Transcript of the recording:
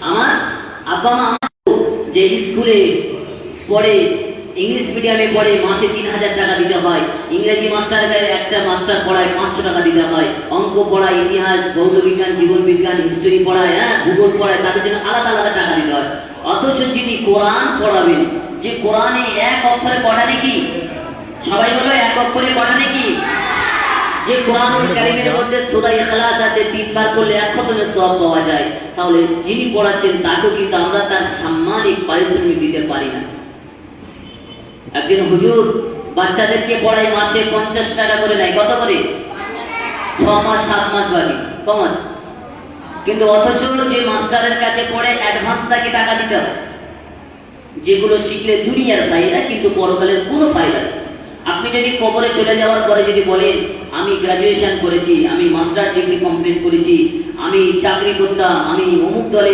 আমার আব্বা মা যে স্কুলে পড়ে, ইংলিশ মিডিয়ামে পড়ে, মাসে 3000 টাকা দিতে হয়। ইংরেজি মাস্টারের একটা মাস্টার পড়ায় 500 টাকা দিতে হয়। অঙ্ক পড়ায়, ইতিহাস, ভৌত বিজ্ঞান, জীবন বিজ্ঞান, হিস্টোরি পড়ায়, ভূগোল পড়ায়, তাদের জন্য আলাদা আলাদা টাকা দিতে হয়। অথচ যিনি কোরআন পড়াবেন, যে কোরআনে এক অক্ষরে পড়া নাকি, সবাই বলো এক অক্ষরে পড়া নাকি, যে কোরআনুল কারীমের মধ্যে সূরা ইখলাস আছে, 3 বার করলে 1 খতমের সওয়াব পাওয়া যায়, তাহলে যিনি পড়াচ্ছেন তাকেও কিন্তু আমরা তার সাম্মানিক পারিশ্রমিক দিতে পারি না। একজন হুজুর বাচ্চাদেরকে পড়ায় মাসে 50 টাকা করে নেয়। কত করে? 6 মাস 7 মাস বাকি, কমাস। কিন্তু অথচ যে মাস্টারের কাছে পড়ে অ্যাডভান্স তাকে টাকা দিতে হয়, যেগুলো শিখলে দুনিয়ার ফায়দা কিন্তু পরকালের কোনো ফায়দা নেই। আপনি যদি কবরে চলে যাওয়ার পরে যদি বলেন আমি গ্রাজুয়েশন করেছি, আমি মাস্টার ডিগ্রি কমপ্লিট করেছি, আমি চাকরি করতাম, আমি অমুক দলের